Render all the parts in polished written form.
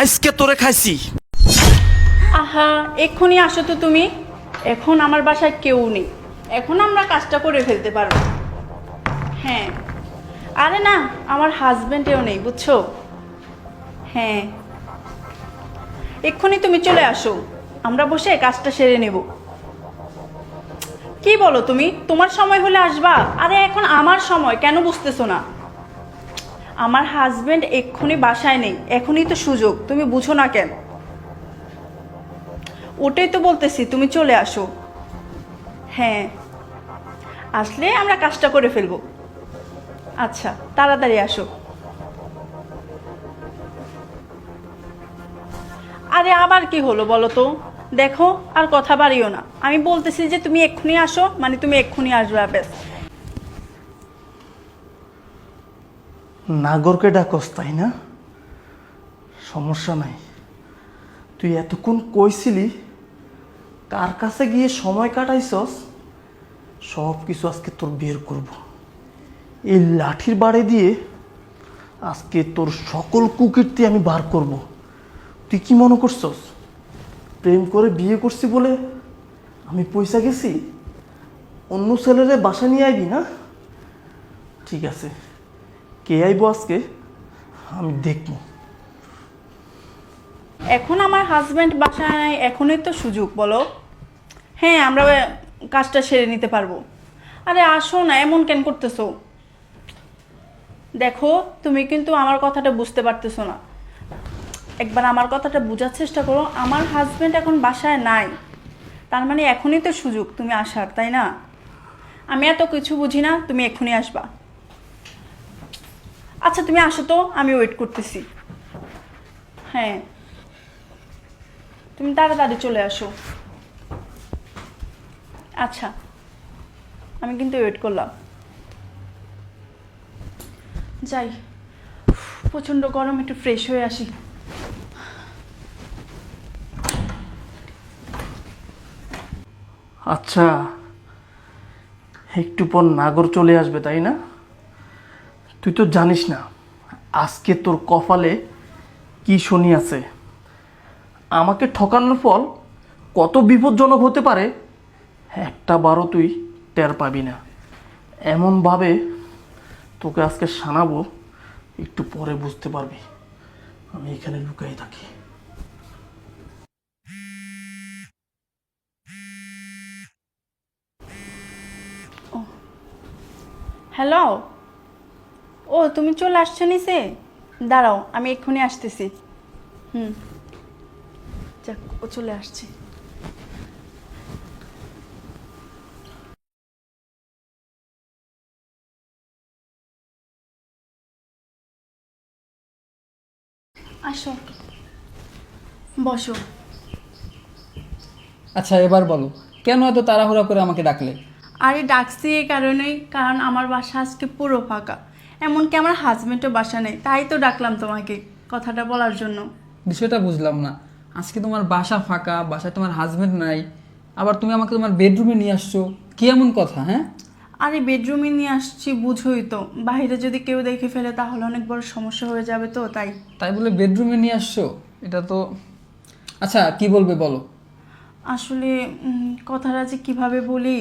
আজকে তোরে খাইছি। আহা, এক্ষুনি আসো তো তুমি। এখন আমার বাসায় কেউ নেই, এখন আমরা কাজটা করে ফেলতে পারবো। হ্যাঁ, আরে না, আমার হাজবেন্ডেও নেই, বুঝছো? হ্যাঁ, এক্ষুনি তুমি চলে আসো, আমরা বসে কাজটা সেরে নেব। কি বলো তুমি? তোমার সময় হলে আসবা? আরে এখন আমার সময়, কেন বুঝতেছো না? আমার হাজবেন্ড এক্ষুনি বাসায় নেই, এখনই তো সুযোগ, তুমি বুঝো না কেন? ওটাই তো বলতেছি, তুমি চলে আসো। হ্যাঁ, আসলে আমরা কাজটা করে ফেলবো। আচ্ছা, তাড়াতাড়ি আসো। আরে আবার কি হলো বলো তো? দেখো, আর কথা বাড়িও না। আমি বলতেছি যে তুমি এক্ষুনি আসো, মানে তুমি এক্ষুনি আসবে, ব্যাস। নাগরকে ডাকস তাই না? সমস্যা নাই। তুই এতক্ষণ কইছিলি কার কাছে গিয়ে সময় কাটাইছস, সব কিছু আজকে তোর বের করব। এই লাঠির বাড়ি দিয়ে আজকে তোর সকল কুকীর্তি আমি বার করব। তুই কি মনে করছস প্রেম করে বিয়ে করছি বলে আমি পয়সা গেছি? অন্য ছেলেরে বাসা নিয়ে আইবি না? ঠিক আছে, কে আইব আজকে আমি দেখবো। এখন আমার হাজবেন্ড বাসায় নাই, এখনই তো সুযোগ, বলো। হ্যাঁ, আমরা কাজটা সেরে নিতে পারবো। আরে আসো না, এমন কেন করতেছো? দেখো, তুমি কিন্তু আমার কথাটা বুঝতে পারতেছো না। একবার আমার কথাটা বোঝার চেষ্টা করো। আমার হাজবেন্ড এখন বাসায় নাই, তার মানে এখনই তো সুযোগ তুমি আসার, তাই না? আমি এত কিছু বুঝি না, তুমি এক্ষুনি আসবা। আচ্ছা তুমি আসো তো, আমি ওয়েট করতেছি। হ্যাঁ, তুমি তাড়াতাড়ি চলে আসো। আচ্ছা, আমি কিন্তু ওয়েট করলাম। যাই, প্রচণ্ড গরম, একটু ফ্রেশ হয়ে আসি। আচ্ছা, একটু পর নাগর চলে আসবে তাই না? তুই তো জানিস না আজকে তোর কপালে কি শনি আছে। আমাকে ঠকানোর ফল কত বিপজ্জনক হতে পারে একটা বারও তুই টের পাবি না। এমনভাবে তোকে আজকে শানাবো, একটু পরে বুঝতে পারবি। আমি এখানে লুকাই থাকি। হ্যালো, ও তুমি চলে আসছো নিচে? দাঁড়াও, আমি এক্ষুনি আসতেছি। হুম, যাক, ও চলে আসছে। আসো, বসো। আচ্ছা এবার বলো, কেন এত তাড়াহুড়া করে আমাকে ডাকলে? আরে ডাকছি এই কারণেই, কারণ আমার বাসা আজকে পুরো ফাঁকা। এমনকি আমার হাজবেন্ডও বাসা নেই, তাই তো ডাকলাম তোমাকে কথাটা বলার জন্য। বিষয়টা বুঝলাম না। আজকে তোমার বাসা ফাঁকা, বাসায় তোমার হাজবেন্ড নাই, আবার তুমি আমাকে তোমার বেডরুমে নিয়ে আসছো, কি এমন কথা? হ্যাঁ, আরে বেডরুমে নিয়ে আসছি, বুঝোই তো, বাইরে যদি কেউ দেখে ফেলে তাহলে অনেক বড় সমস্যা হয়ে যাবে, তো তাই। তাই বলে বেডরুমে নিয়ে আসছো? এটা তো, আচ্ছা কি বলবে বলো। আসলে কথাটা যে কিভাবে বলি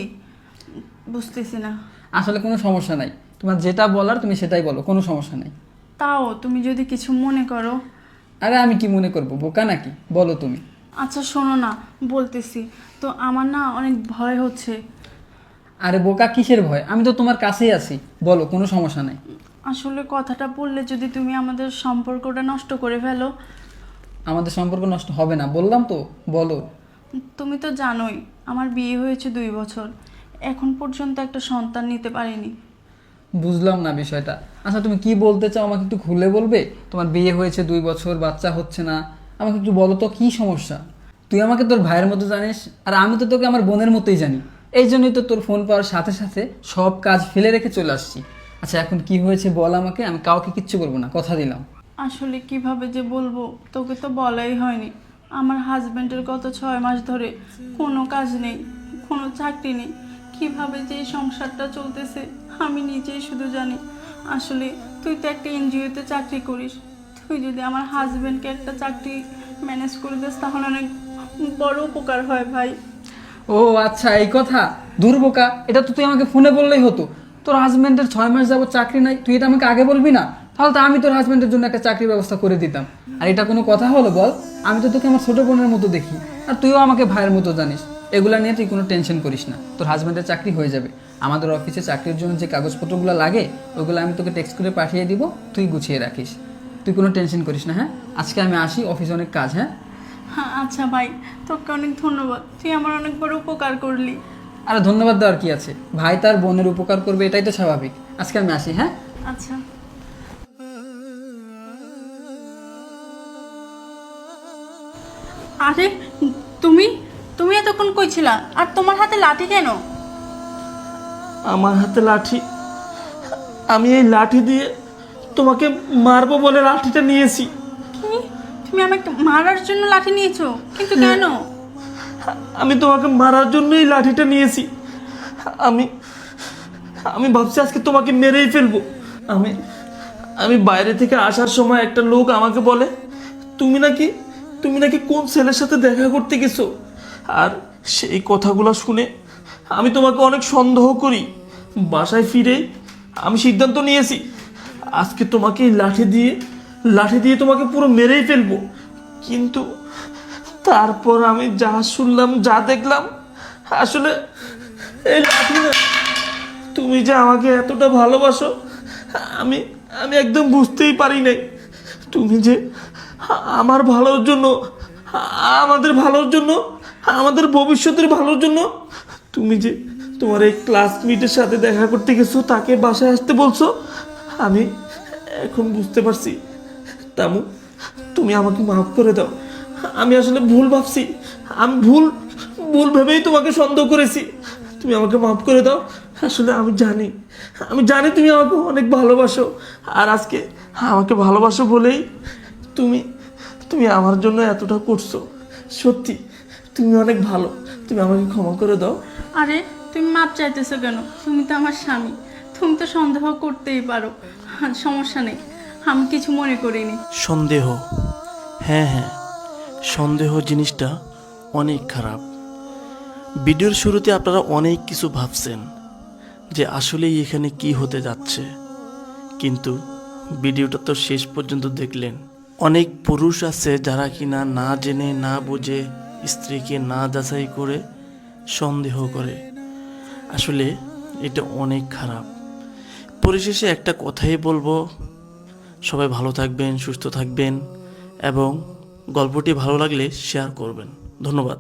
বুঝতেছি না। আসলে কোনো সমস্যা নাই, তোমার যেটা বলার তুমি সেটাই বলো, কোনো সমস্যা নাই। তাও তুমি যদি কিছু মনে করো। আরে আমি কি মনে করবো, বোকা নাকি? বলো তুমি। আচ্ছা শোনো না, বলতেছি তো, আমার না অনেক ভয় হচ্ছে। আরে বোকা কিসের ভয়, আমি তো তোমার কাছেই আছি, বলো, কোনো সমস্যা নাই। আসলে কথাটা বললে যদি তুমি আমাদের সম্পর্কটা নষ্ট করে ফেলো। আমাদের সম্পর্ক নষ্ট হবে না, বললাম তো, বলো। তুমি তো জানোই আমার বিয়ে হয়েছে 2 বছর, এখন পর্যন্ত একটা সন্তান নিতে পারিনি। বুঝলাম না বিষয়টা। আচ্ছা তুমি কি বলতে চাও আমাকে একটু খুলে বলবে? তোমার বিয়ে হয়েছে 2 বছর, বাচ্চা হচ্ছে না, আমাকে একটু বলো তো কি সমস্যা। তুই আমাকে তোর ভাইয়ের মতো জানিস, আর আমি তো তোকে আমার বোনের মতোই জানি। এই জন্যই তো তোর ফোন পাওয়ার সাথে সাথে সব কাজ ফেলে রেখে চলে আসছি। আচ্ছা এখন কি হয়েছে বল আমাকে, আমি কাউকে কিচ্ছু বলবো না, কথা দিলাম। আসলে কিভাবে যে বলবো, তোকে তো বলাই হয়নি। আমার হাজবেন্ডের গত 6 মাস ধরে কোনো কাজ নেই, কোনো চাকরি নেই। কিভাবে যে এই সংসারটা চলতেছে আমি নিজেই শুধু জানি। আসলে তুই তো একটা এনজিওতে চাকরি করিস, তুই তুই যদি আমার হাজবেন্ডকে একটা চাকরি ম্যানেজ করে দিস তাহলে অনেক বড় উপকার হয় ভাই। ও আচ্ছা, এই কথা। দুর্বোকা, এটা তো তুই আমাকে ফোনে বললেই হতো। তোর হাজবেন্ডের 6 মাস যাবত চাকরি নাই, তুই এটা আমাকে আগে বলবি না? তাহলে তো আমি তোর হাজবেন্ডের জন্য একটা চাকরির ব্যবস্থা করে দিতাম। আর এটা কোনো কথা হলো বল? আমি তো তোকে আমার ছোট বোনের মতো দেখি, আর তুইও আমাকে ভাইয়ের মতো জানিস। এগুলা নিয়ে তুই কোনো টেনশন করিস না, তোর হাজবেন্ডের চাকরি হয়ে যাবে। আমাদের অফিসে চাকরির জন্য যে কাগজপত্রগুলো লাগে ওইগুলো আমি তোকে টেক্সট করে পাঠিয়ে দিব, তুই গুছিয়ে রাখিস। তুই কোনো টেনশন করিস না, হ্যাঁ? আজকে আমি আসি, অফিসে অনেক কাজ। হ্যাঁ হ্যাঁ আচ্ছা ভাই, তোকে অনেক ধন্যবাদ, তুই আমার অনেক বড় উপকার করলি। আর ধন্যবাদ দেওয়ার কি আছে, ভাই তার বোনের উপকার করবে, এটাই তো স্বাভাবিক। আজকে আমি আসি, হ্যাঁ? আচ্ছা। আরে তুমি তুমি এতক্ষণ কই ছিলা? আর তোমার হাতে লাঠি কেন? আমার হাতে লাঠি, আমি এই লাঠি দিয়ে তোমাকে মারবো বলে লাঠিটা নিয়েছি। কি? তুমি আমাকে মারার জন্য লাঠি নিয়েছো? কিন্তু কেন? আমি তোমাকে মারার জন্যই লাঠিটা নিয়েছি। আমি আমি ভাবছি আজকে তোমাকে মেরেই ফেলবো। আমি আমি বাইরে থেকে আসার সময় একটা লোক আমাকে বলে তুমি নাকি কোন ছেলের সাথে দেখা করতে গেছো। আর সেই কথাগুলো শুনে আমি তোমাকে অনেক সন্দেহ করি। বাসায় ফিরে আমি সিদ্ধান্ত নিয়েছি আজকে তোমাকে এই লাঠি দিয়ে তোমাকে পুরো মেরেই ফেলবো। কিন্তু তারপর আমি যা শুনলাম, যা দেখলাম, আসলে এই লাঠি না, তুমি যে আমাকে এতটা ভালোবাসো আমি আমি একদম বুঝতেই পারি নাই। তুমি যে আমার ভালোর জন্য, আমাদের ভালোর জন্য, আমাদের ভবিষ্যতের ভালোর জন্য তুমি যে তোমার এই ক্লাসমেটের সাথে দেখা করতে গেছো, তাকে বাসায় আসতে বলছো, আমি এখন বুঝতে পারছি। তামু, তুমি আমাকে মাফ করে দাও। আমি আসলে ভুল ভাবছি, আমি ভুল ভেবেই তোমাকে সন্দেহ করেছি। তুমি আমাকে মাফ করে দাও। আসলে আমি জানি তুমি আমাকে অনেক ভালোবাসো। আর আজকে আমাকে ভালোবাসো বলেই তুমি আমার জন্য এতটা করছো। সত্যি তুমি অনেক ভালো, তুমি আমাকে ক্ষমা করে দাও। আরে তুমি মাপ চাইতেছো কেন? তুমি তো আমার স্বামী, তুমি তো সন্দেহ করতেই পারো। সমস্যা নেই, আমি কিছু মনে করিনি। সন্দেহ, হ্যাঁ, সন্দেহ জিনিসটা অনেক খারাপ। ভিডিওর শুরুতে আপনারা অনেক কিছু ভাবছেন যে আসলেই এখানে কি হতে যাচ্ছে, কিন্তু ভিডিওটা তো শেষ পর্যন্ত দেখলেন। অনেক পুরুষ আছে যারা কিনা না জেনে না বুঝে স্ত্রীকে না যাচাই করে সন্দেহ করে। আসলে এটা অনেক খারাপ। পরিশেষে একটা কথাই বলবো, সবাই ভালো থাকবেন, সুস্থ থাকবেন এবং গল্পটি ভালো লাগলে শেয়ার করবেন। ধন্যবাদ।